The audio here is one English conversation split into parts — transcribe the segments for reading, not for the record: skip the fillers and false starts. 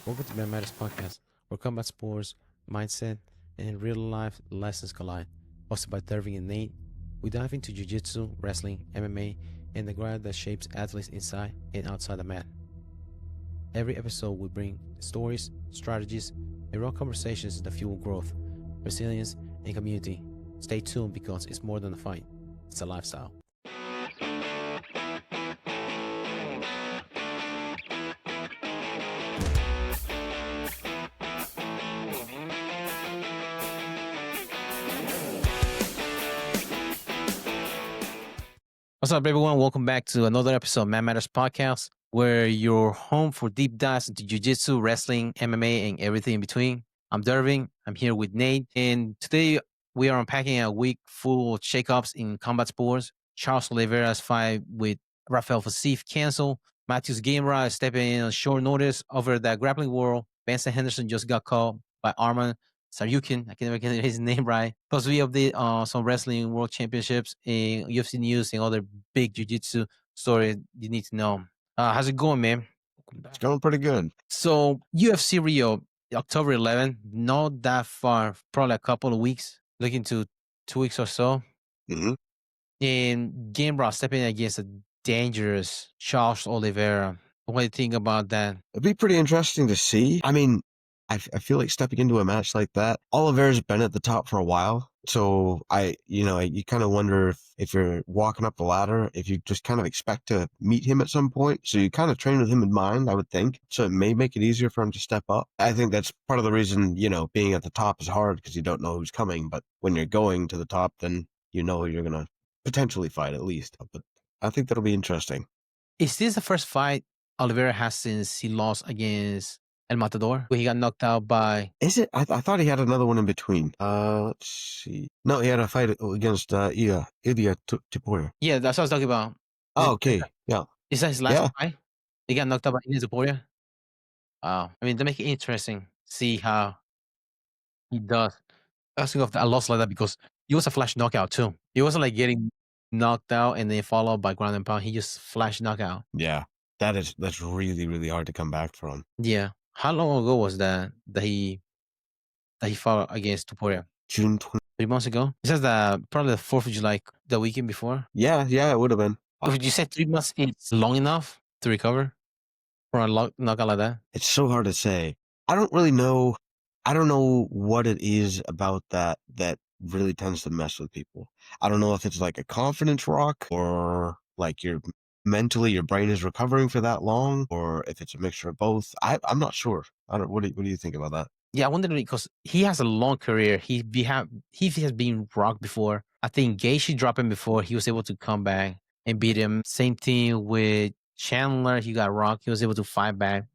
Welcome to Man Matters Podcast, where combat sports, mindset, and real life lessons collide. Hosted by Derving and Nate, we dive into Jiu-Jitsu, wrestling, MMA, and the grind that shapes athletes inside and outside the mat. Every episode we bring stories, strategies, and raw conversations that fuel growth, resilience, and community. Stay tuned because it's more than a fight, it's a lifestyle. What's up, everyone? Welcome back to another episode of Man Matters Podcast, where you're home for deep dives into jiu-jitsu, wrestling, MMA, and everything in between. I'm Derving. I'm here with Nate, and today we are unpacking a week full of shakeups in combat sports. Charles Oliveira's fight with Rafael Fasif canceled. Matthews Gamera is stepping in on short notice over the grappling world. Benson Henderson just got caught by Arman Saryukin. I can never get his name right. Plus, we update on some wrestling world championships and UFC news and other big jiu-jitsu stories you need to know. How's it going, man? It's going pretty good. So, UFC Rio, October 11th, not that far, probably a couple of weeks, looking to 2 weeks or so. hmm And Gamera stepping against a dangerous Charles Oliveira. What do you think about that? It'd be pretty interesting to see. I mean, I feel like stepping into a match like that, Oliveira's been at the top for a while. So you kind of wonder if you're walking up the ladder, if you just kind of expect to meet him at some point. So you kind of train with him in mind, I would think. So it may make it easier for him to step up. I think that's part of the reason, being at the top is hard because you don't know who's coming. But when you're going to the top, then you know you're going to potentially fight at least. But I think that'll be interesting. Is this the first fight Oliveira has since he lost against El Matador, where he got knocked out by? Is it? I thought he had another one in between. Let's see. No, he had a fight against Ilya Topuria. Yeah, that's what I was talking about. Oh, okay. Yeah. Is that his last fight? He got knocked out by Ilya Topuria. Wow. I mean, to make it interesting, see how he does. Asking of a loss like that because he was a flash knockout too. He wasn't like getting knocked out and then followed by ground and pound. He just flash knockout. Yeah. That's really, really hard to come back from. Yeah. How long ago was that he fought against Topuria? June 20. 3 months ago? It says that probably the 4th of July, the weekend before. Yeah, it would have been. Would you say 3 months is long enough to recover from a knockout like that? It's so hard to say. I don't really know. I don't know what it is about that really tends to mess with people. I don't know if it's like a confidence rock or like your brain is recovering for that long, or if it's a mixture of both. I'm not sure. What do you think about that? Yeah, I wonder because he has a long career. He has been rocked before. I think Gaethje dropped him before. He was able to come back and beat him. Same thing with Chandler. He got rocked. He was able to fight back.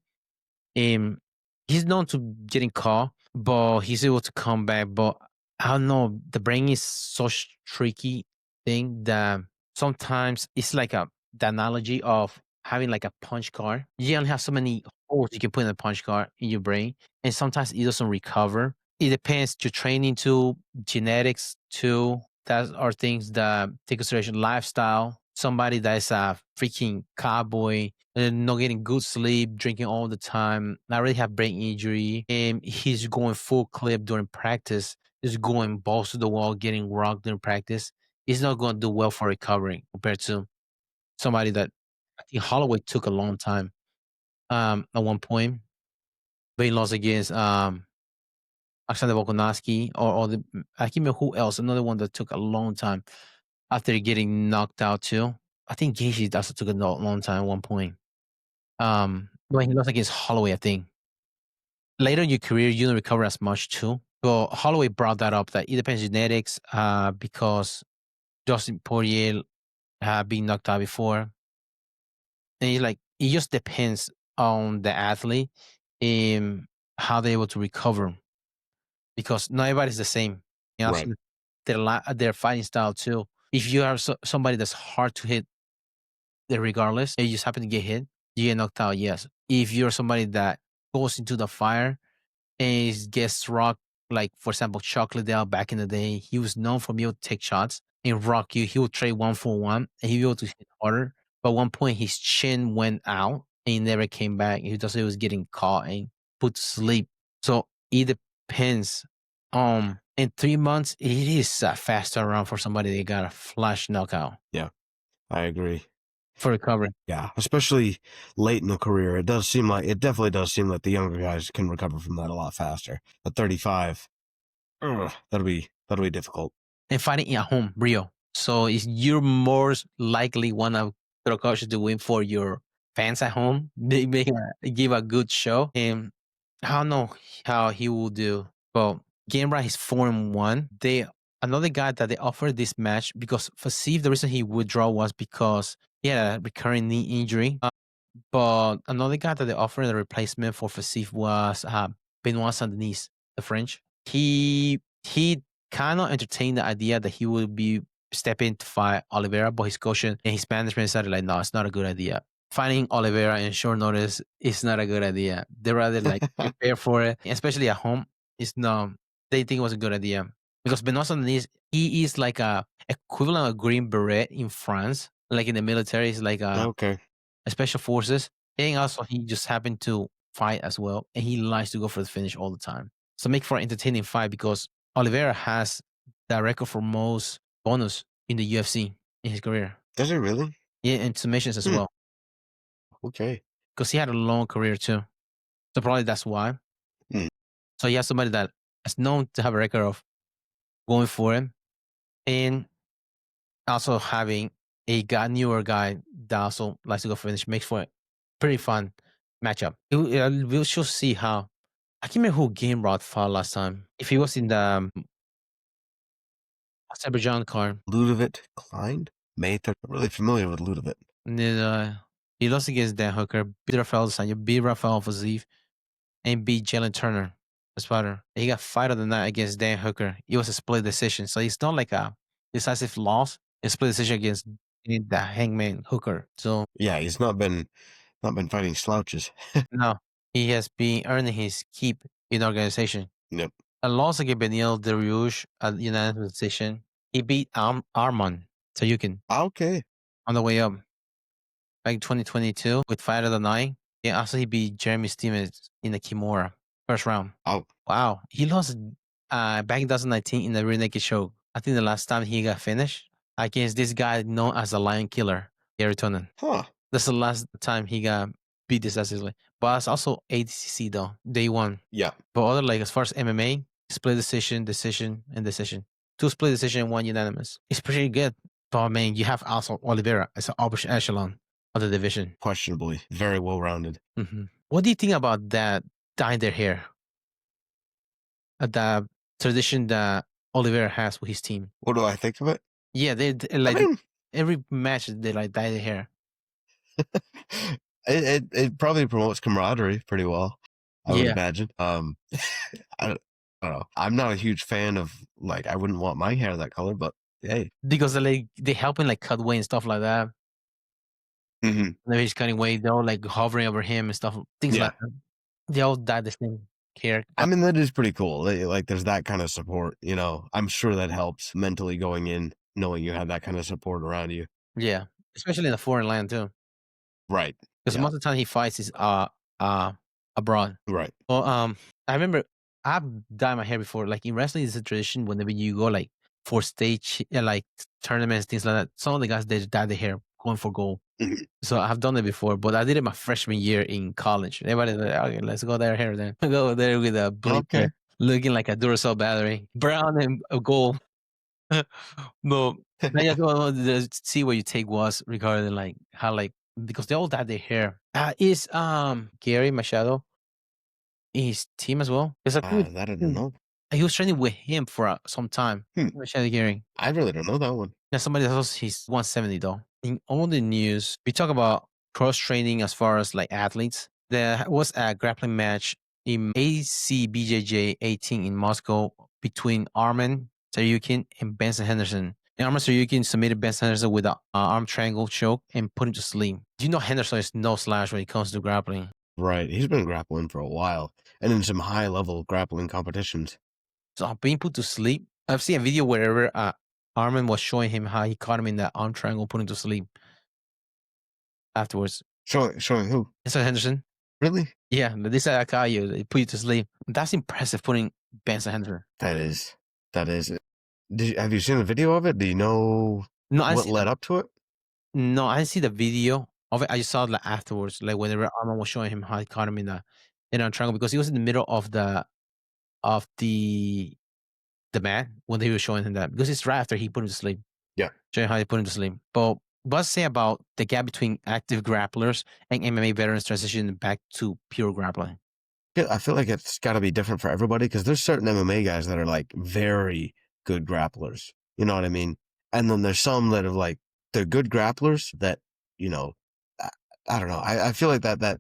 He's known to getting caught, but he's able to come back. But I don't know. The brain is such tricky thing that sometimes it's like the analogy of having like a punch card. You only have so many holes you can put in a punch card in your brain, and sometimes it doesn't recover. It depends your training too, genetics too. That are things that take consideration. Lifestyle. Somebody that is a freaking cowboy and not getting good sleep, drinking all the time, not really have brain injury, and he's going full clip during practice. He's going balls to the wall, getting rocked during practice. He's not going to do well for recovering compared to somebody that I think Holloway took a long time at one point, but he lost against Alexander Volkanovski or I can't remember who else. Another one that took a long time after getting knocked out too. I think Gaethje also took a long time at one point. When he lost against Holloway, I think. Later in your career, you don't recover as much too. But Holloway brought that up that it depends on genetics because Dustin Poirier had been knocked out before. And he's like, it just depends on the athlete and how they're able to recover. Because not everybody's the same. You know, Right. their fighting style too. If you are somebody that's hard to hit, regardless, and you just happen to get hit, you get knocked out, yes. If you're somebody that goes into the fire and gets rocked, like for example, Chuck Liddell back in the day, he was known for being able to take shots and rock you. He would trade 1-for-1 and he'd be able to hit harder. But at one point, his chin went out and he never came back. He was getting caught and put to sleep. So it depends. In 3 months, it is a fast turnaround for somebody that got a flash knockout Yeah, I agree. for recovery. Yeah, especially late in the career, it definitely does seem like the younger guys can recover from that a lot faster. At 35, that'll be difficult. And fighting at home, Rio. So is you're more likely one of the coaches to win for your fans at home. They give a good show, and I don't know how he will do. Well, Gamera is 4-1. They another guy that they offered this match because Fasif, the reason he withdrew was because he had a recurring knee injury. But another guy that they offered a replacement for Fasif was Benoit Saint-Denis, the French. He kind of entertained the idea that he would be stepping to fight Oliveira, but his coach and his management decided like, no, it's not a good idea. Fighting Oliveira in short notice is not a good idea. They rather like prepare for it, especially at home. It's no, they think it was a good idea because Benoit Saint-Denis, he is like a equivalent of Green Beret in France, like in the military. He's like Okay. a special forces, and also he just happened to fight as well, and he likes to go for the finish all the time. So make for an entertaining fight because Oliveira has the record for most bonus in the UFC in his career. Does it really? Yeah, and submissions as Hmm. well Okay. because he had a long career too. So probably that's why. Hmm. So he has somebody that is known to have a record of going for him, and also having a newer guy that also likes to go for finish makes for a pretty fun matchup. We'll just see how. I can't remember who Game Rod fought last time. If he was in the Azerbaijan card, Ludovic Klein? May 3rd. I'm really familiar with Ludovic. and then, he lost against Dan Hooker, beat Rafael Desanya, beat Rafael Faziev, and beat Jalen Turner, the spotter. He got fight of the night against Dan Hooker. It was a split decision, so it's not like a decisive loss. It's split decision against the Hangman Hooker. So Yeah, he's not been fighting slouches. no, he has been earning his keep in organization. Yep. A loss against Benil Dariush at unanimous decision. He beat Arman Sayukin Okay. on the way up back in 2022 with Fight of the Night. Yeah, also he beat Jeremy Stevens in the Kimura first round. Oh, Wow. He lost back in 2019 in the rear naked show. I think the last time he got finished against this guy known as the Lion Killer, Gary Tonin. huh. That's the last time he got beat decisively. But it's also ADCC though. Day one. Yeah. But other like as far as MMA, split decision, and decision. 2 split decision, 1 unanimous. It's pretty good. But I mean, you have also Oliveira as an upper echelon of the division. Questionably. Very well rounded. What do you think about that dyeing their hair? The tradition that Oliveira has with his team. What do I think of it? Yeah, I like mean, every match they like dye their hair. it probably promotes camaraderie pretty well, I would Yeah, imagine. I don't know. I'm not a huge fan of I wouldn't want my hair that color, but hey. because they help him like cut weight and stuff like that. Mhm. Maybe he's cutting weight, they're like hovering over him and stuff, things Yeah. like that. They all dye the same hair. I mean, that is pretty cool. There's that kind of support, I'm sure that helps mentally going in, knowing you have that kind of support around you. Yeah, especially in a foreign land too. Right. Because Yeah. most of the time he fights is abroad. Right. Well, I remember I've dyed my hair before. Like in wrestling, it's a tradition whenever you go like for stage like tournaments, things like that. Some of the guys they dye their hair going for gold. Mhm. So I've done it before, but I did it my freshman year in college. Everybody's like, okay, let's go there hair then. Go there with a bleach Okay. hair, looking like a Duracell battery, brown and gold. No, I just wanted to see what your take was regarding like how like because they all dyed their hair. Is Gary Machado in his team as well? It's a good. That I don't know. He was training with him for some time. Hmm. Machado Gary. I really don't know that one. Now somebody else he's 170 though. In all the news, we talk about cross training as far as like athletes. There was a grappling match in ACBJJ 18 in Moscow between Arman Saryukin and Benson Henderson. And Arman Saryukin submitted Benson Henderson with an arm triangle choke and put him to sleep. Do you know Henderson is no slouch when it comes to grappling? Right. He's been grappling for a while and in some high level grappling competitions. So being put to sleep. I've seen a video wherever Arman was showing him how he caught him in that arm triangle, put him to sleep afterwards. Showing who? Benson Henderson. Really? Yeah, this Akayu, they put you to sleep. That's impressive putting Benson Henderson. That is. That is. Have you seen the video of it? Do you know No, I what see led the up to it? no, I didn't see the video of it. I just saw it like afterwards, like when the Armor was showing him how he caught him in a triangle because he was in the middle of the mat when they were showing him that because it's right after he put him to sleep, Yeah. showing how he put him to sleep. But what's say about the gap between active grapplers and MMA veterans transitioning back to pure grappling? Yeah, I feel like it's got to be different for everybody because there's certain MMA guys that are like very good grapplers. You know what I mean? And then there's some that are like they're good grapplers that you know. I, I don't know. I feel like that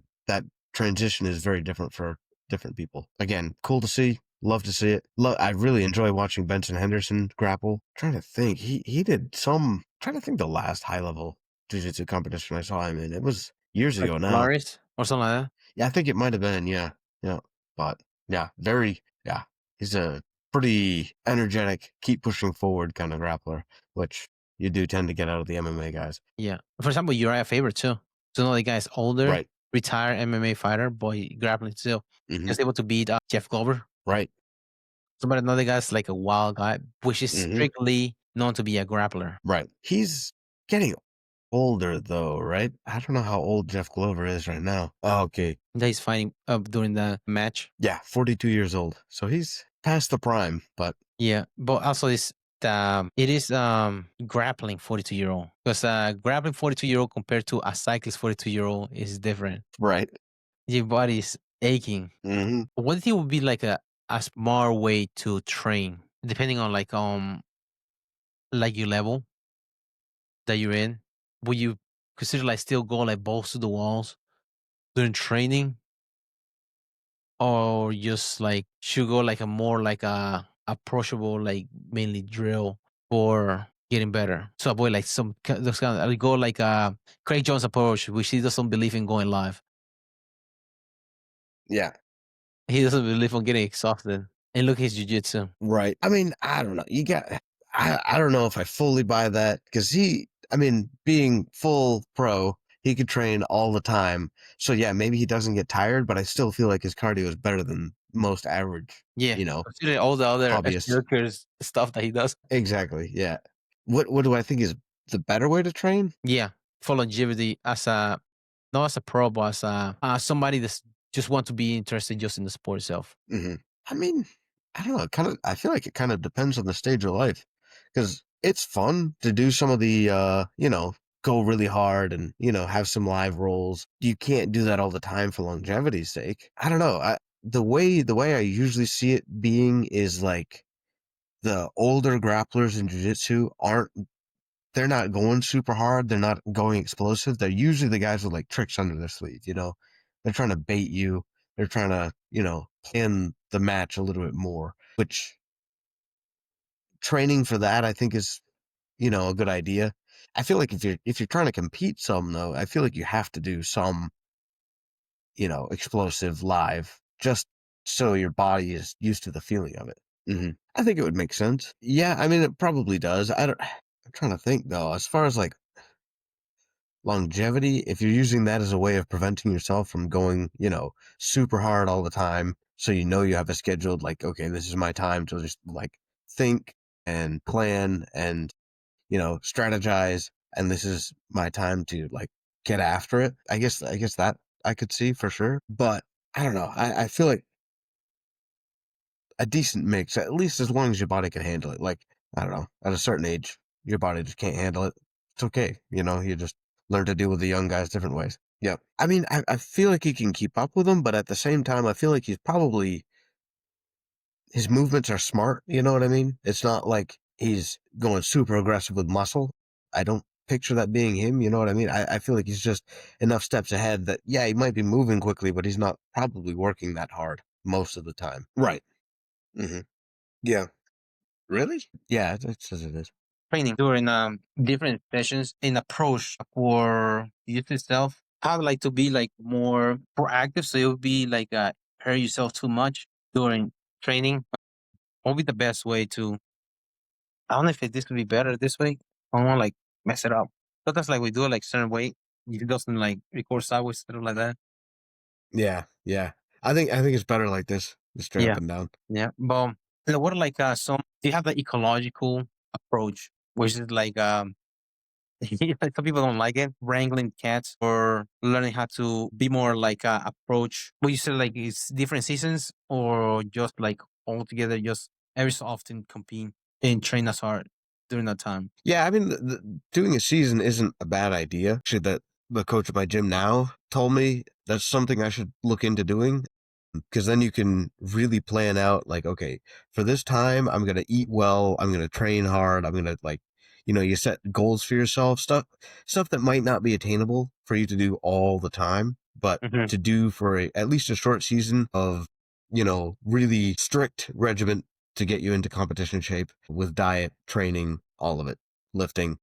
transition is very different for different people. Again, cool to see. Love to see it. I really enjoy watching Benson Henderson grapple. Trying to think, he did some. Trying to think the last high level jiu-jitsu competition I saw him in. It was years Like ago now. Polaris or something like that? Yeah, I think it might have been. Yeah, yeah. But yeah, very. Yeah, he's a pretty energetic, keep pushing forward kind of grappler, which you do tend to get out of the MMA guys. Yeah. For example, Uriah Faber too. So now the guy's older, Right. retired MMA fighter, but he grappling still. He Hmm. was able to beat Jeff Glover. Right. So, but another guy's like a wild guy, which is Hmm. strictly known to be a grappler. Right. He's getting older though, right? I don't know how old Jeff Glover is right now. Oh, okay. That he's fighting during the match. Yeah, 42 years old. So he's past the prime, but Yeah, but also it is grappling 42-year-old because grappling 42-year-old compared to a cyclist 42-year-old is different. right. Your body's aching. Hmm. What do you think would be like a smart way to train, depending on like your level that you're in? Would you consider like still go like balls to the walls during training, or just like should go like a more like a approachable like mainly drill for getting better? So avoid like those kind of I go like Craig Jones approach, which he doesn't believe in going live. Yeah. He doesn't believe on getting exhausted. And look at his jujitsu. Right. I mean, I don't know. I don't know if I fully buy that because I mean, being full pro, he could train all the time. So yeah, maybe he doesn't get tired, but I still feel like his cardio is better than most average, Yeah, you know, considering all the other hobbyists. extracurriculars stuff that he does. Exactly. Yeah. What do I think is the better way to train? Yeah, for longevity as a not as a pro, but as somebody that's just want to be interested just in the sport itself. Hmm. I mean, I don't know. I feel like it kind of depends on the stage of life because it's fun to do some of the, go really hard and, have some live rolls. You can't do that all the time for longevity's sake. I don't know. The way I usually see it being is like the older grapplers in jiu-jitsu they're not going super hard. They're not going explosive. They're usually the guys with like tricks under their sleeve. They're trying to bait you. They're trying to, plan the match a little bit more, which training for that I think is, a good idea. I feel like if you're trying to compete some though, I feel like you have to do some, explosive live just so your body is used to the feeling of it. I think it would make sense. Yeah, I mean, it probably does. I'm trying to think though, as far as like longevity, if you're using that as a way of preventing yourself from going, super hard all the time, so you have a scheduled, like, okay, this is my time to just like think and plan and, strategize, and this is my time to like get after it. I guess that I could see for sure. But I don't know. I feel like a decent mix, at least as long as your body can handle it. Like, I don't know, at a certain age, your body just can't handle it. It's okay. You just learn to deal with the young guys different ways. Yeah. I mean, I feel like he can keep up with them, but at the same time, I feel like his movements are smart. You know what I mean? It's not like he's going super aggressive with muscle. I don't picture that being him. You know what I mean? I feel like he's just enough steps ahead that, yeah, he might be moving quickly, but he's not probably working that hard most of the time. Right. Hmm. Yeah. Really? Yeah, it says it is. Training during different sessions in approach for youth itself. I would like to be like more proactive, so it would be like hurt yourself too much during training. What would be the best way to? I don't know if this would be better this way. I don't want to like mess it up. Sometimes like we do it like certain way. It doesn't like record sideways, stuff like that. Yeah, yeah. I think it's better like this, just straight up Yeah, and down. yeah. But what are like some? Do you have the ecological approach, which is like like some people don't like it, wrangling cats or learning how to be more like approach. What you said, like it's different seasons or just like all together, just every so often compete and train as hard during that time. Yeah, I mean, doing a season isn't a bad idea. Actually, that the coach at my gym now told me that's something I should look into doing because then you can really plan out like, okay, for this time, I'm going to eat well. I'm going to train hard. I'm going to like, you set goals for yourself, stuff that might not be attainable for you to do all the time, but Hmm. to do for at least a short season of, really strict regimen to get you into competition shape with diet, training, all of it, lifting.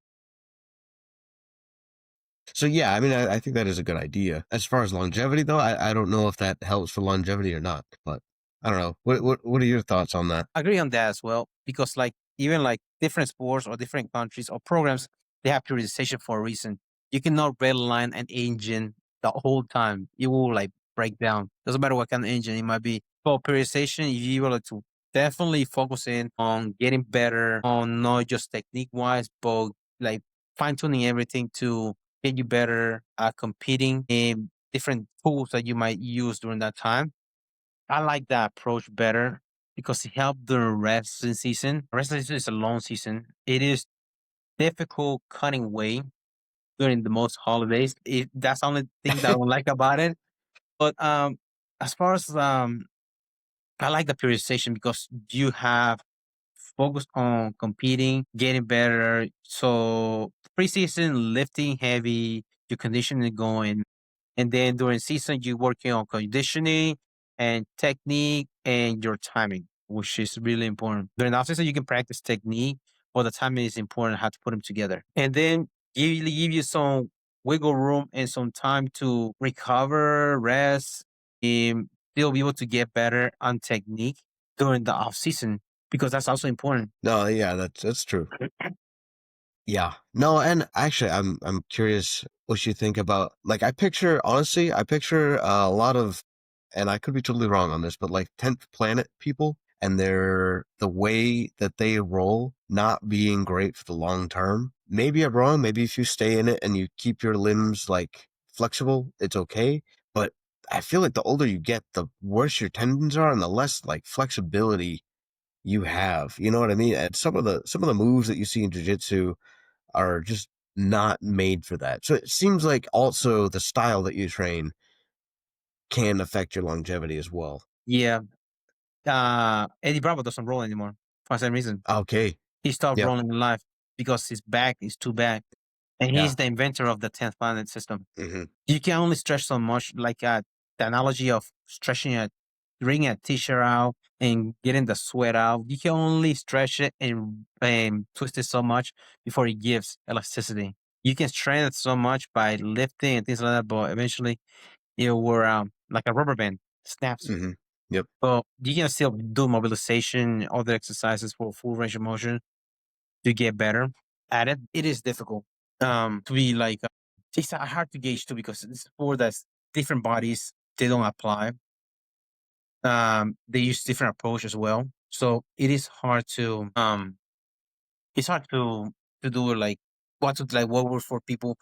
So yeah, I mean, I think that is a good idea. As far as longevity, though, I don't know if that helps for longevity or not. But I don't know. What are your thoughts on that? I agree on that as well because like even like different sports or different countries or programs, they have periodization for a reason. You cannot redline an engine the whole time. It will like break down. Doesn't matter what kind of engine it might be. For periodization, you will to definitely focus in on getting better on not just technique wise, but like fine tuning everything to get you better at competing in different tools that you might use during that time. I like that approach better because it helped the wrestling season. Wrestling season is a long season. It is difficult cutting weight during the most holidays. That's the only thing that I don't like about it. But as far as I like the periodization because you have focus on competing, getting better. So preseason lifting heavy, your conditioning going. And then during season, you're working on conditioning and technique and your timing, which is really important. During the off season, you can practice technique, but the timing is important how to put them together. And then give you some wiggle room and some time to recover, rest, and still be able to get better on technique during the off season because that's also important. No, yeah, that's true. Yeah. No, and actually, I'm curious what you think about. Like, I picture a lot of, and I could be totally wrong on this, but like 10th planet people and the way that they roll not being great for the long term. Maybe I'm wrong. Maybe if you stay in it and you keep your limbs like flexible, it's okay. But I feel like the older you get, the worse your tendons are and the less like flexibility you have. You know what I mean? And some of the moves that you see in jiu-jitsu are just not made for that. So it seems like also the style that you train can affect your longevity as well. Yeah. Eddie Bravo doesn't roll anymore for the same reason. Okay. He stopped Yep. rolling in life because his back is too bad. And Yeah. he's the inventor of the 10th planet system. Hmm. You can only stretch so much, like the analogy of stretching wringing a t-shirt out and getting the sweat out. You can only stretch it and twist it so much before it gives elasticity. You can strain it so much by lifting and things like that, but eventually it will like a rubber band snaps. Hmm. Yep. But you can still do mobilization, other exercises for full range of motion to get better at it. It is difficult to be like it's hard to gauge too because it's for that different bodies they don't apply. They use different approach as well, so it is hard to it's hard to do like what works for people,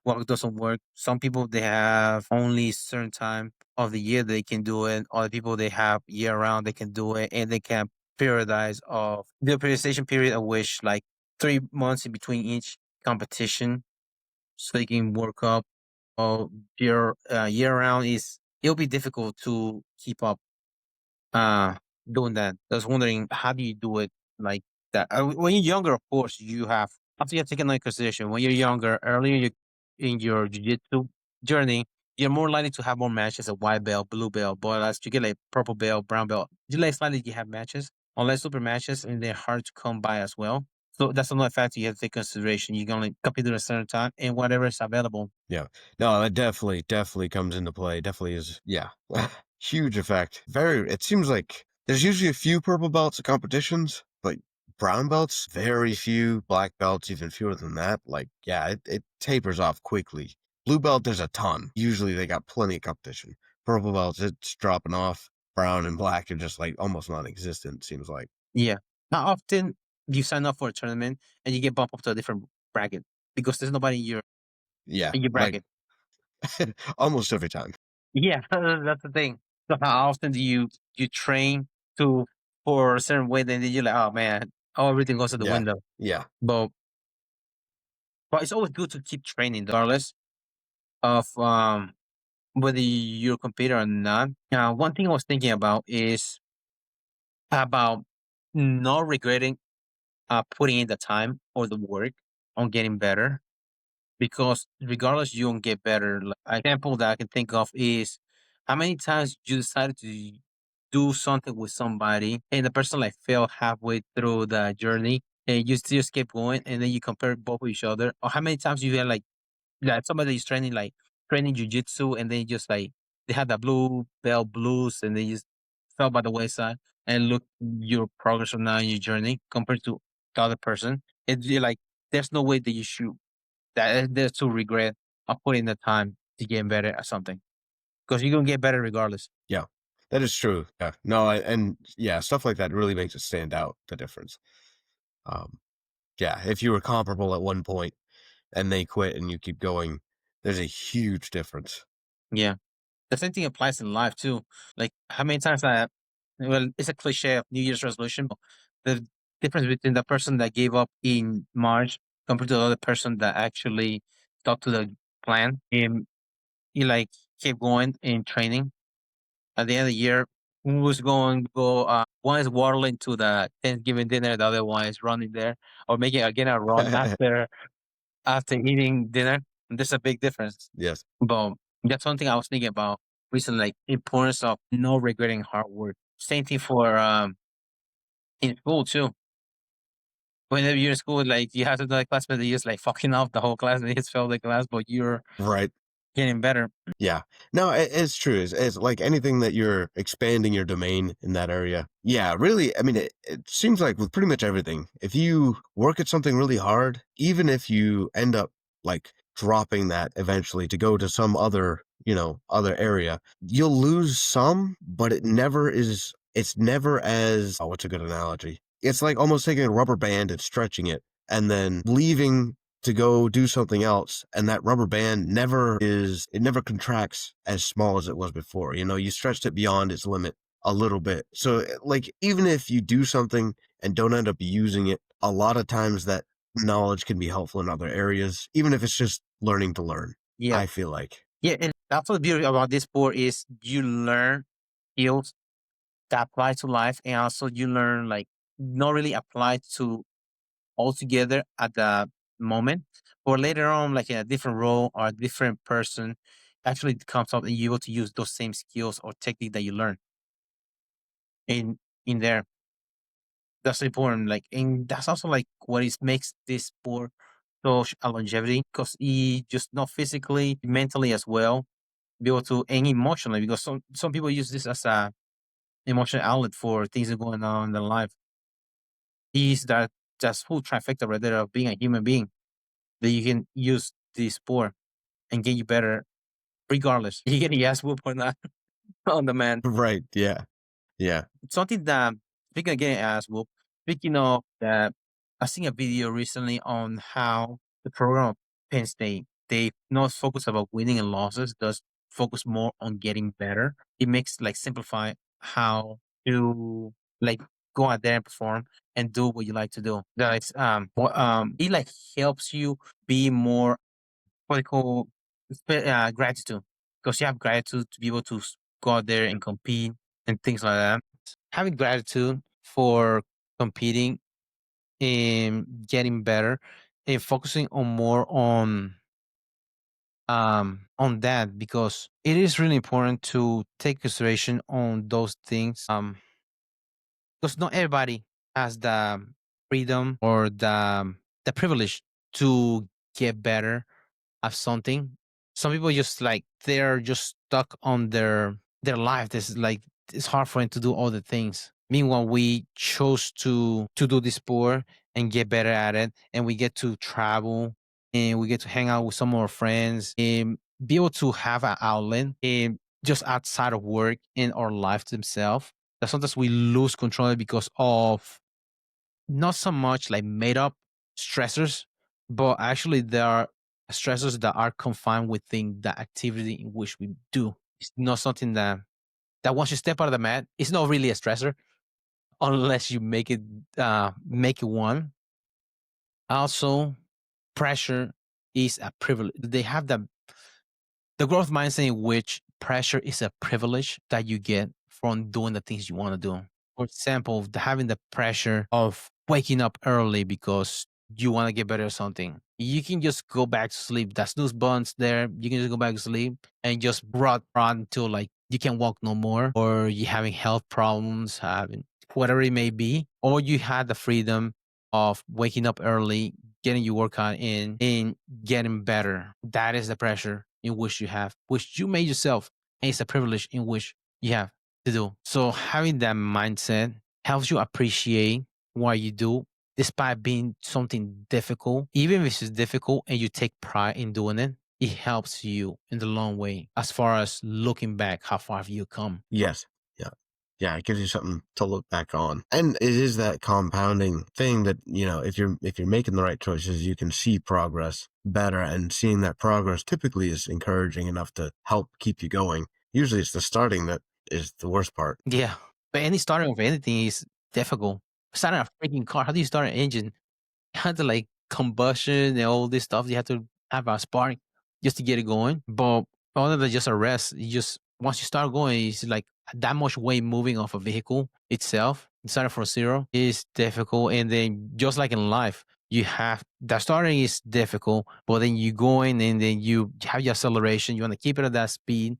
what doesn't work. Some people they have only certain time of the year they can do it. Other people they have year round they can do it, and they can periodize of the periodization period of which like 3 months in between each competition, so they can work up. Year round is it'll be difficult to keep up uh, doing that. I was wondering, how do you do it like that? When you're younger, of course, you have, after you have taken into consideration, when you're younger, earlier in your jiu-jitsu journey, you're more likely to have more matches at white belt, blue belt, but as you get like purple belt, brown belt, you less likely you have matches, unless super matches, and they're hard to come by as well. So that's another factor you have to take consideration. You can only compete at a certain time and whatever is available. Yeah. No, that definitely comes into play. Definitely is. Yeah. Huge effect. It seems like there's usually a few purple belts at competitions, but brown belts, very few. Black belts, even fewer than that. Like, yeah, it tapers off quickly. Blue belt, there's a ton. Usually they got plenty of competition. purple belts, it's dropping off. Brown and black are just like almost non-existent. Seems like. Yeah. How often do you sign up for a tournament and you get bumped up to a different bracket because there's nobody Yeah, in your like bracket? almost every time. Yeah, that's the thing. So how often do you train to for a certain way, then you're like, oh man, oh everything goes to the Yeah, window. yeah. But it's always good to keep training regardless of whether you're a competitor or not. One thing I was thinking about is about not regretting putting in the time or the work on getting better because regardless you don't get better. Like, an example that I can think of is how many times you decided to do something with somebody and the person like failed halfway through the journey and you still keep going and then you compare both of each other. Or how many times you had like somebody is training like training jujitsu and then just like they had the blue belt blues and they just fell by the wayside and look your progress from now in your journey compared to the other person. It's like there's no way that you should that there's to regret of putting the time to get better at something because you're gonna get better regardless. Yeah, that is true. Yeah, no, and yeah, stuff like that really makes it stand out. The difference. Um, yeah, if you were comparable at one point and they quit and you keep going, there's a huge difference. Yeah, the same thing applies in life too. Like how many times I well, it's a cliche of New Year's resolution, but the difference between the person that gave up in March compared to the other person that actually stuck to the plan and he like kept going in training. At the end of the year, who was going to go? One is waddling to the Thanksgiving dinner, the other one is running there or making again a run after eating dinner. There's a big difference. Yes. But that's something I was thinking about recently, like importance of no regretting hard work. Same thing for in school too. Whenever you're in school, like you have to do a classmate that just like fucking off the whole class and they just fail the class, but you're Right. getting better. Yeah. No, it's true. It's like anything that you're expanding your domain in that area. Yeah, really. I mean, it seems like with pretty much everything, if you work at something really hard, even if you end up like dropping that eventually to go to some other, other area, you'll lose some, but it's never as, oh, what's a good analogy? It's like almost taking a rubber band and stretching it and then leaving to go do something else, and that rubber band never contracts as small as it was before. You stretched it beyond its limit a little bit. So like even if you do something and don't end up using it, a lot of times that knowledge can be helpful in other areas, even if it's just learning to learn. Yeah. I feel like. Yeah. And that's what the beauty about this sport is you learn skills that apply to life and also you learn like not really apply to altogether at the moment, or later on, like in a different role or a different person, actually it comes up and you're able to use those same skills or technique that you learn in there. That's important. Like, and that's also like what is makes this sport so a longevity because he just not physically, mentally as well, be able to and emotionally because some people use this as a emotional outlet for things that are going on in their life. Is that just full trifecta right there of being a human being that you can use this sport and get you better regardless. You get your ass whooped or not on the man. Right. Yeah. Yeah. Something that speaking of getting ass whooped, speaking of that, I seen a video recently on how the program of Penn State, they not focus about winning and losses, does focus more on getting better. It makes like simplify how to like go out there and perform and do what you like to do. That's it like helps you be more what they call gratitude because you have gratitude to be able to go out there and compete and things like that. Having gratitude for competing and getting better and focusing on more on that because it is really important to take consideration on those things because not everybody has the freedom or the privilege to get better at something. Some people just like they're just stuck on their life. This is like it's hard for them to do all the things. Meanwhile, we chose to do this sport and get better at it, and we get to travel and we get to hang out with some of our friends and be able to have an outlet. And just outside of work in our life themselves, that sometimes we lose control because of not so much like made up stressors, but actually there are stressors that are confined within the activity in which we do. It's not something that once you step out of the mat, it's not really a stressor unless you make it one. Also, pressure is a privilege. They have the growth mindset in which pressure is a privilege that you get from doing the things you want to do. For example, having the pressure of waking up early because you want to get better at something. You can just go back to sleep. That snooze button's there. You can just go back to sleep and just rot until like you can't walk no more, or you having health problems, having whatever it may be, or you had the freedom of waking up early, getting your workout in, and getting better. That is the pressure in which you have, which you made yourself, and it's a privilege in which you have to do. So having that mindset helps you appreciate what you do, despite being something difficult. Even if it's difficult and you take pride in doing it, it helps you in the long way as far as looking back how far have you come. Yes. Yeah. Yeah, it gives you something to look back on. And it is that compounding thing that, if you're making the right choices, you can see progress better, and seeing that progress typically is encouraging enough to help keep you going. Usually it's the starting that is the worst part. Yeah. But any starting of anything is difficult. Starting a freaking car, how do you start an engine? You have to like combustion and all this stuff. You have to have a spark just to get it going. But other than just a rest, you just once you start going, it's like that much weight moving off a vehicle itself, starting from zero is difficult. And then just like in life, you have the starting is difficult, but then you go in and then you have your acceleration. You want to keep it at that speed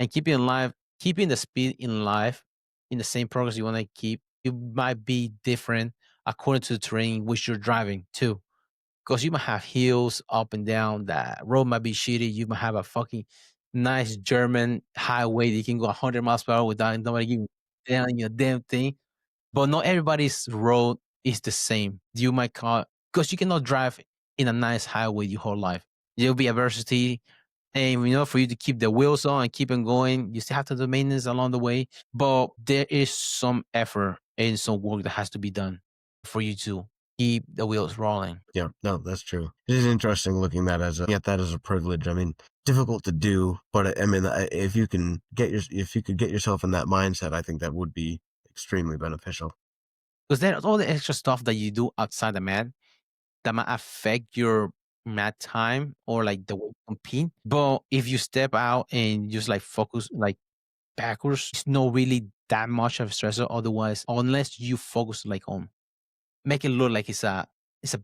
and keep it in life, keeping the speed in life in the same progress you want to keep. It might be different according to the terrain which you're driving too. Because you might have hills up and down. The road might be shitty. You might have a fucking nice German highway that you can go 100 miles per hour without nobody giving down your damn thing. But not everybody's road is the same. You might call because you cannot drive in a nice highway your whole life. There'll be adversity, and for you to keep the wheels on and keep it going, you still have to do maintenance along the way. But there is some effort and some work that has to be done for you to keep the wheels rolling. Yeah, no, that's true. It is interesting looking at that as a privilege. I mean, difficult to do, but I mean, if you can if you could get yourself in that mindset, I think that would be extremely beneficial. Because there's all the extra stuff that you do outside the mat that might affect your mat time or like the way you compete. But if you step out and just like focus like backwards, it's not really that much of a stressor otherwise, unless you focus like on make it look like it's a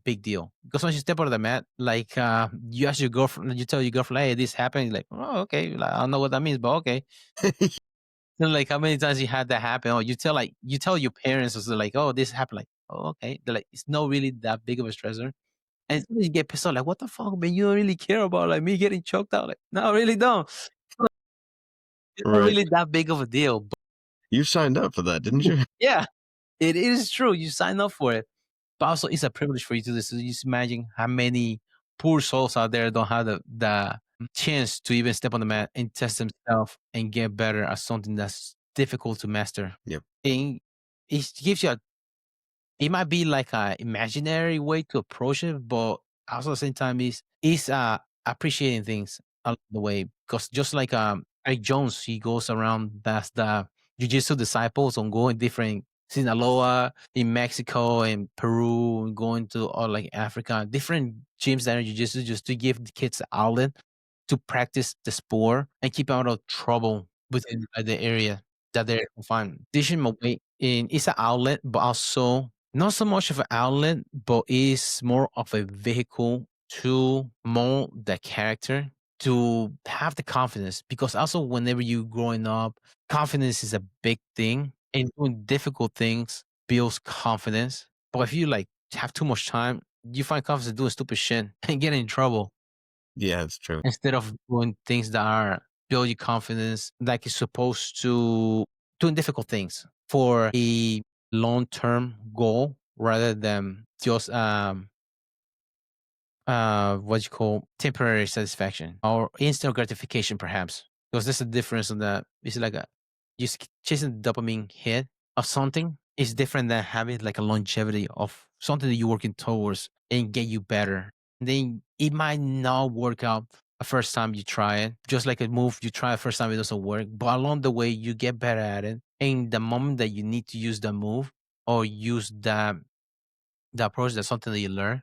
big deal. Because once you step out of the mat, like you ask your girlfriend, you tell your girlfriend, "Hey, this happened." You're like, "Oh, okay." Like, I don't know what that means, but okay. Then, like, how many times you had that happen? Or you tell your parents, also like, "Oh, this happened." Like, "Oh, okay." They're like, "It's not really that big of a stressor." And sometimes you get pissed off, like, "What the fuck, man? You don't really care about like me getting choked out." Like, no, I really don't. It's not Right. really that big of a deal. But You signed up for that, didn't you? yeah, it is true. You sign up for it. But also, it's a privilege for you to do this. So just imagine how many poor souls out there don't have the chance to even step on the mat and test themselves and get better at something that's difficult to master. Yep. And it gives you it might be like a imaginary way to approach it, but also at the same time is appreciating things along the way. Because just like Eric Jones, he goes around that's the jiu-jitsu disciples on going different Sinaloa in Mexico and Peru and going to all like Africa, different gyms that are jiu-jitsu just to give the kids an outlet to practice the sport and keep out of trouble within the area that they're confined. Teaching them a way in it's an outlet, but also not so much of an outlet, but is more of a vehicle to mold the character to have the confidence. Because also whenever you growing up, confidence is a big thing. And doing difficult things builds confidence. But if you like have too much time, you find confidence doing stupid shit and get in trouble Yeah, it's true. instead of doing things that are build your confidence like it's supposed to doing difficult things for a long-term goal rather than just what you call temporary satisfaction or instant gratification perhaps. because there's a difference on that. It's like a just chasing the dopamine hit of something is different than having like a longevity of something that you're working towards and get you better. Then it might not work out the first time you try it. Just like a move, you try it first time, it doesn't work. But along the way, you get better at it. And the moment that you need to use the move or use the approach, that's something that you learn,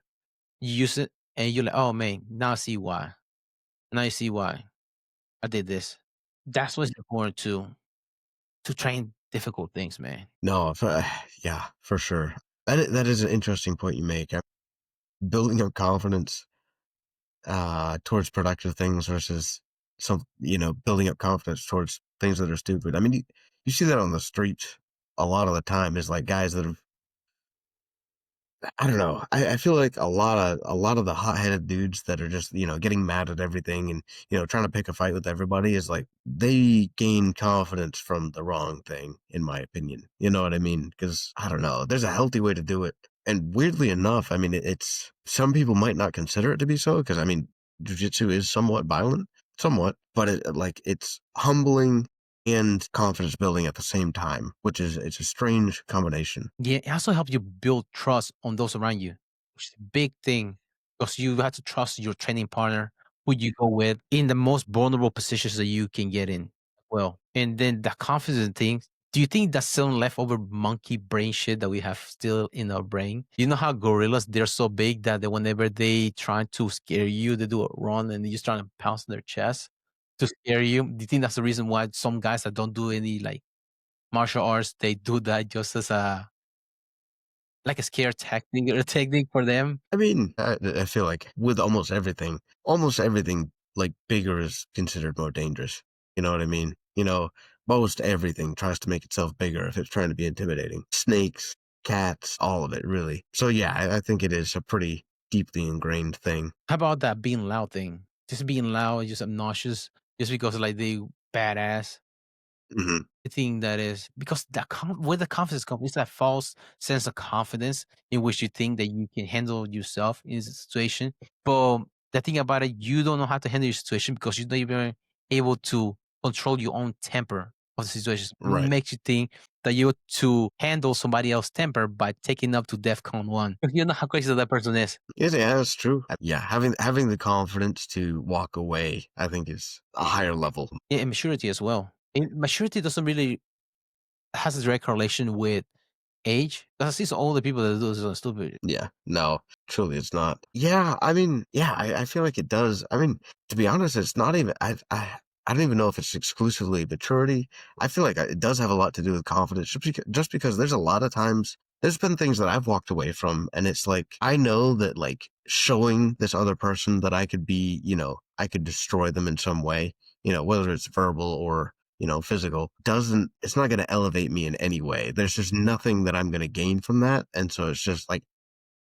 you use it and you're like, oh man, now I see why. Now you see why I did this. That's what's important to train difficult things, man. No, yeah, for sure. That is an interesting point you make. Building up confidence towards productive things versus building up confidence towards things that are stupid. I mean, you see that on the streets a lot of the time. Is like guys that have I don't know. I feel like a lot of the hot-headed dudes that are just, getting mad at everything and, trying to pick a fight with everybody is like they gain confidence from the wrong thing, in my opinion. You know what I mean? Because I don't know. There's a healthy way to do it. And weirdly enough, I mean, it's some people might not consider it to be so because I mean, jujitsu is somewhat violent, somewhat, but it's humbling and confidence building at the same time, which is it's a strange combination. Yeah, it also helps you build trust on those around you, which is a big thing because you have to trust your training partner, who you go with in the most vulnerable positions that you can get in. Well, and then the confidence thing. Do you think that's some leftover monkey brain shit that we have still in our brain? You know how gorillas, they're so big that whenever they try to scare you, they do a run and you just trying to pounce on their chest to scare you. Do you think that's the reason why some guys that don't do any like martial arts, they do that just as a like a scare technique or a technique for them? I mean, I feel like with almost everything like bigger is considered more dangerous. You know what I mean? Most everything tries to make itself bigger if it's trying to be intimidating. Snakes, cats, all of it, really. So yeah, I think it is a pretty deeply ingrained thing. How about that being loud thing? Just being loud, just obnoxious, just because like they badass. Hmm. The thing that is because where the confidence comes, it's that false sense of confidence in which you think that you can handle yourself in a situation. But the thing about it, you don't know how to handle your situation because you're not even able to control your own temper of the situation. Right. Makes you think that you're to handle somebody else's temper by taking up to DEFCON 1. You know how crazy that person is. Yeah, that's true. Yeah, having the confidence to walk away, I think, is a higher level. Yeah, and maturity as well. And maturity doesn't really has a direct correlation with age. Because I see some older people that do this on stupid. Yeah, no, truly, it's not. Yeah, I mean, yeah, I feel like it does. I mean, to be honest, it's not even. I don't even know if it's exclusively maturity. I feel like it does have a lot to do with confidence, just because there's a lot of times there's been things that I've walked away from, and it's like I know that like showing this other person that I could be, I could destroy them in some way, whether it's verbal or physical, doesn't, it's not going to elevate me in any way. There's just nothing that I'm going to gain from that. And so it's just like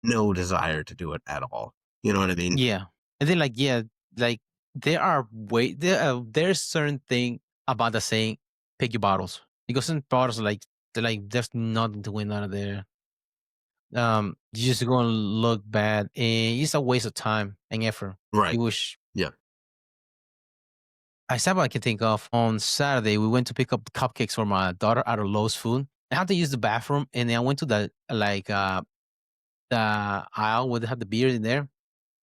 no desire to do it at all. You know what I mean? Yeah. And then like, yeah, like there's certain thing about the saying pick your bottles. Because some bottles like they're like there's nothing to win out of there. You just gonna look bad and it's a waste of time and effort. Right. You wish Yeah. I said what I can think of. On Saturday, we went to pick up cupcakes for my daughter out of Lowe's Food. I had to use the bathroom and then I went to the aisle where they have the beer in there.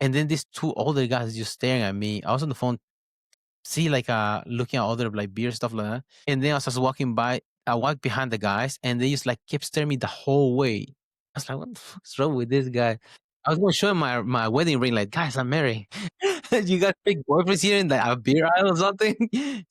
And then these two older guys just staring at me. I was on the phone, see looking at other like beer stuff like that. And then as I was walking by, I walked behind the guys and they just like kept staring me the whole way. I was like, what the fuck's wrong with this guy? I was gonna show him my wedding ring, like, guys, I'm married. You got big boyfriends here in the beer aisle or something?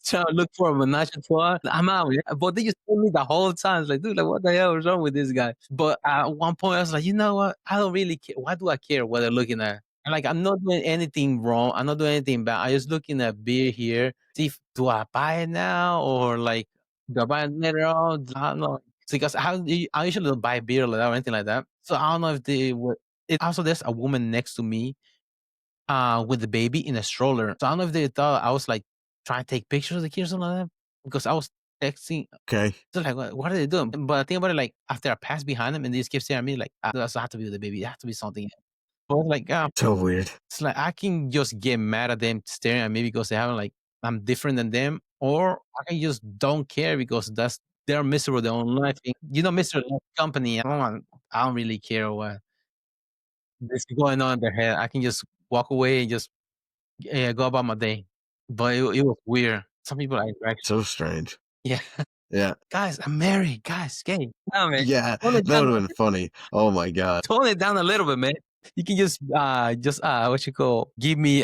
Trying to look for a menage a trois. I'm out. Yeah. But they just told me the whole time. It's like, dude, like, what the hell is wrong with this guy? But at one point, I was like, you know what? I don't really care. Why do I care what they're looking at? And like, I'm not doing anything wrong. I'm not doing anything bad. I just looking at beer here. See, if, do I buy it now or like, do I buy it later on? I don't know. Because I usually don't buy beer like that or anything like that. So I don't know if they were. It also, there's a woman next to me with the baby in a stroller. So I don't know if they thought I was like trying to take pictures of the kid or something like that because I was texting. Okay. So like, what are they doing? But I think about it, like after I passed behind them and they just kept staring at me, like, does have to be with the baby. It has to be something. But I was like, So weird. it's like I can just get mad at them staring at me because they haven't like I'm different than them. or I can just don't care because they're miserable their own life. Miserable company. I don't really care what is going on in their head. I can just walk away and just go about my day. But it was weird. Some people I interact. So strange. Yeah, Yeah. guys, I'm married. Guys, gay. No, man. Yeah, Tone it that down. would have been funny. Oh my god. Tone it down a little bit, man. You can what you call give me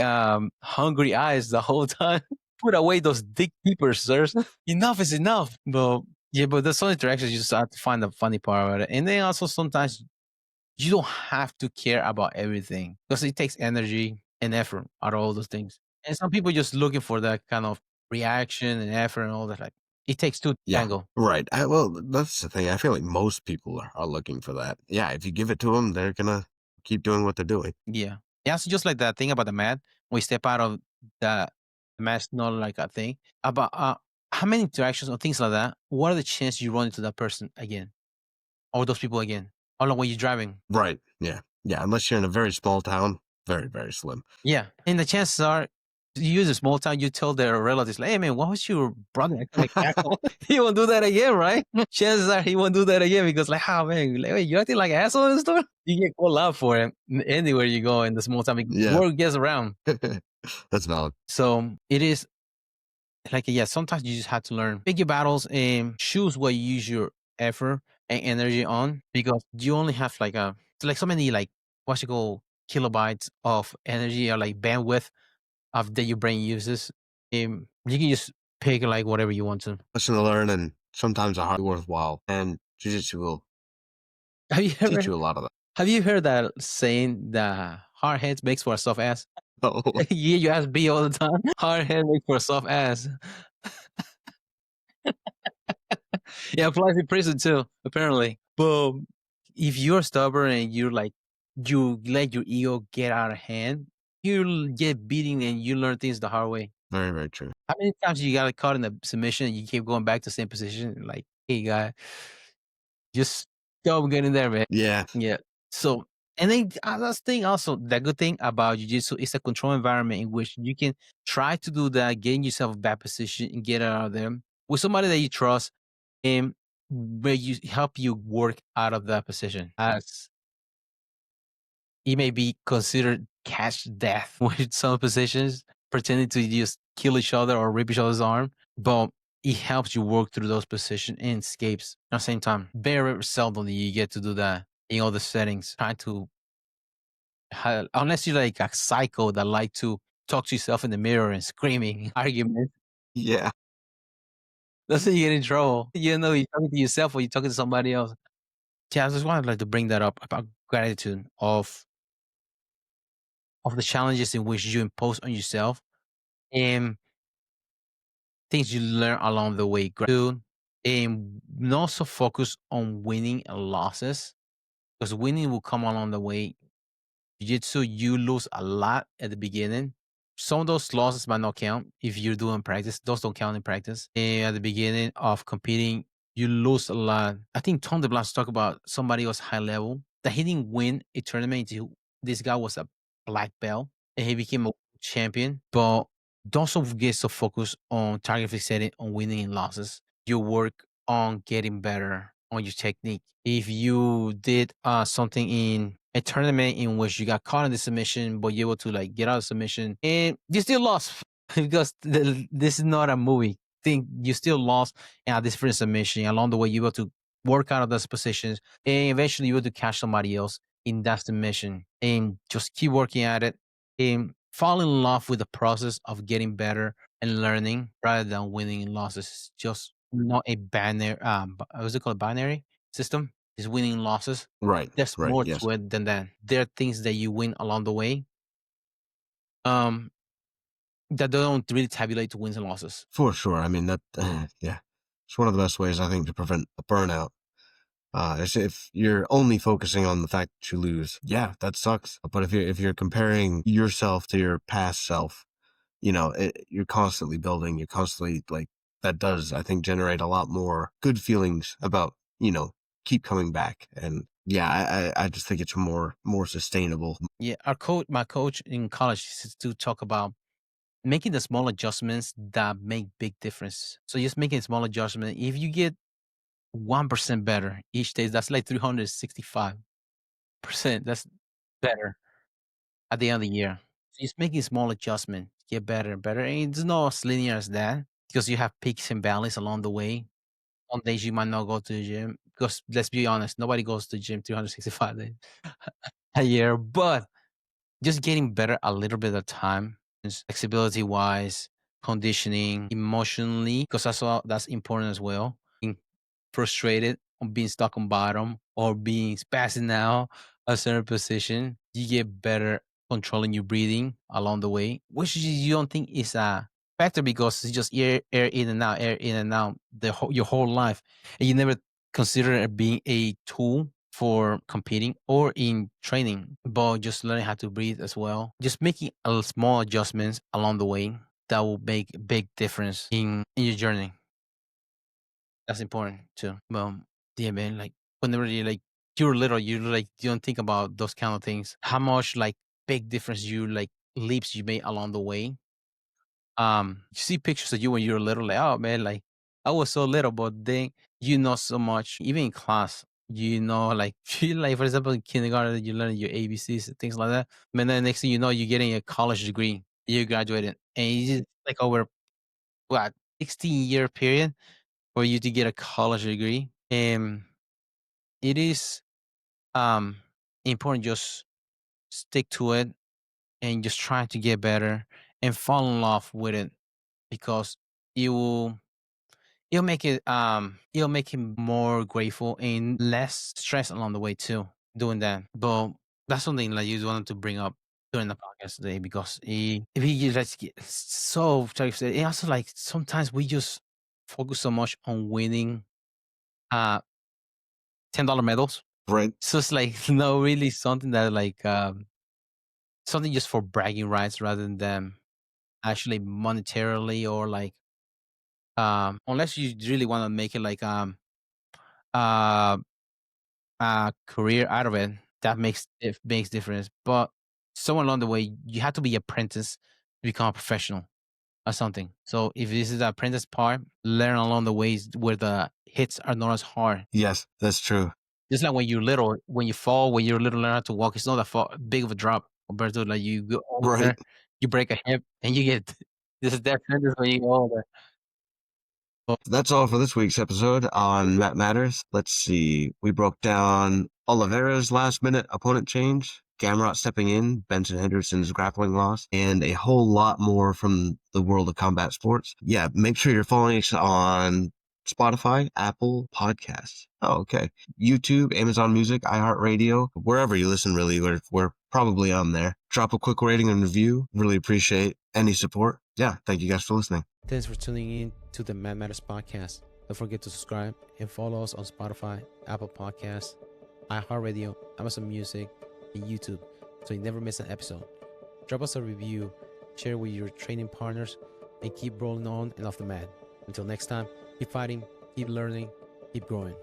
hungry eyes the whole time. Put away those dick peepers, sirs. Enough is enough. But yeah, but the some interactions you just have to find the funny part about it. And then also sometimes you don't have to care about everything because it takes energy and effort out of all those things. And some people just looking for that kind of reaction and effort and all that. Like it takes two to Yeah, tango. right. Well, that's the thing. I feel like most people are looking for that. Yeah, if you give it to them, they're gonna keep doing what they're doing. Yeah. Yeah, so just like that thing about the mat, we step out of the mat's not like a thing. About how many interactions or things like that, what are the chances you run into that person again? Or those people again? How long were you driving? Right. Yeah. Yeah. Unless you're in a very small town, very, very slim. Yeah. And the chances are you use a small town, you tell their relatives, like, hey man, why was your brother acting like an asshole? He won't do that again, right? Chances are he won't do that again because like, oh man, like, wait, you acting like an asshole in the store? You get called out for it anywhere you go in the small town. Yeah. Word gets around. That's valid. So it is like, yeah, sometimes you just have to learn, pick your battles and choose what you use your effort and energy on because you only have like so many like what you call kilobytes of energy or like bandwidth of that your brain uses. You can just pick like whatever you want to. Lesson to learn, and sometimes a hard worthwhile. And jiu-jitsu will Have you teach ever you a lot of that. have you heard that saying that hard heads makes for a soft ass? Oh, Yeah, you ask B all the time. Hard head makes for a soft ass. Yeah, applies in prison too, apparently. But if you're stubborn and you let your ego get out of hand, you'll get beaten and you learn things the hard way. very, very true. How many times you got caught in a submission and you keep going back to the same position? Like, hey guy, just stop getting there, man. Yeah. Yeah. So and then last thing also, the good thing about jiu-jitsu is a control environment in which you can try to do that, getting yourself a bad position and get out of them with somebody that you trust and where you help you work out of that position. As it may be considered catch death with some positions, pretending to just kill each other or rip each other's arm, but it helps you work through those positions and escapes at the same time. Very seldom do you get to do that in other settings. Trying to, unless you're like a psycho that like to talk to yourself in the mirror and screaming arguments, Yeah. that's when you get in trouble. You know, you're talking to yourself or you're talking to somebody else. Yeah, I just wanted like to bring that up about gratitude of the challenges in which you impose on yourself and things you learn along the way. Gratitude and also focus on winning and losses because winning will come along the way. Jiu-jitsu, you lose a lot at the beginning. Some of those losses might not count if you're doing practice. Those don't count in practice. And at the beginning of competing, you lose a lot. I think Tom DeBlanc talked about somebody was high level that he didn't win a tournament. This guy was a black belt and he became a champion. But don't get so focused on target fixating on winning and losses. You work on getting better on your technique. If you did something in a tournament in which you got caught in the submission, but you're able to like get out of submission and you still lost because this is not a movie. Think you still lost in a different submission. Along the way, you're able to work out of those positions and eventually you're able to catch somebody else in that submission and just keep working at it and fall in love with the process of getting better and learning rather than winning and losses. It's just not a binary, what's it called? Binary system is winning and losses. Right. There's Right. more Yes. to it than that. There are things that you win along the way, um, that don't really tabulate to wins and losses. For sure. I mean that. Yeah. It's one of the best ways I think to prevent a burnout. Is if you're only focusing on the fact that you lose. Yeah, that sucks. But if you're comparing yourself to your past self, you're constantly building. You're constantly like that does I think generate a lot more good feelings about keep coming back. And yeah, I just think it's more sustainable. Yeah, my coach in college used to talk about making the small adjustments that make big difference. So just making a small adjustment. If you get 1% better each day, that's like 365%. That's better at the end of the year. So just making small adjustment, get better and better. And it's not as linear as that because you have peaks and valleys along the way. Some days you might not go to the gym because let's be honest, nobody goes to the gym 365 days a year, but just getting better a little bit at a time, flexibility wise, conditioning, emotionally, because that's important as well. Being frustrated on being stuck on bottom or being spazzing out a certain position, you get better controlling your breathing along the way, which you don't think is a factor because it's just air air in and out your whole life, and you never consider it being a tool for competing or in training, but just learning how to breathe as well. Just making small adjustments along the way that will make a big difference in your journey. That's important too. Yeah, man, like whenever you're little, you don't think about those kind of things. How much like big difference leaps you made along the way. You see pictures of you when you were little, like, oh man, like I was so little, but then you know so much, even in class, like you like for example in kindergarten, you learn your ABCs and things like that. And then next thing you know, you're getting a college degree, you graduated, and you just like over what 16-year period for you to get a college degree. And it is um important just stick to it and just try to get better and fall in love with it because it will it'll make him more grateful and less stress along the way too doing that. But that's something like you wanted to bring up during the podcast today because if he just get so and also like sometimes we just focus so much on winning uh $10 medals. Right. So it's like no really something that something just for bragging rights rather than actually monetarily or like unless you really want to make it like uh career out of it, that makes difference. But somewhere along the way, you have to be apprentice to become a professional or something. So if this is the apprentice part, learn along the ways where the hits are not as hard. Yes, that's true. Just like when you're little, when you fall, when you're little, learn how to walk. It's not big of a drop compared to like you go Right. older, you break a hip, and you get this is death sentence when you go older. But That's all for this week's episode on Matt Matters. Let's see. We broke down Oliveira's last minute opponent change, Gamrot stepping in, Benson Henderson's grappling loss, and a whole lot more from the world of combat sports. Yeah, make sure you're following us on Spotify, Apple Podcasts. Oh, okay. YouTube, Amazon Music, iHeartRadio, wherever you listen, really, we're probably on there. Drop a quick rating and review. Really appreciate any support. Yeah, thank you guys for listening. thanks for tuning in to the Man Matters podcast. Don't forget to subscribe and follow us on Spotify, Apple Podcasts, iHeartRadio, Amazon Music, and YouTube so you never miss an episode. Drop us a review, share with your training partners, and keep rolling on and off the mat. Until next time, keep fighting, keep learning, keep growing.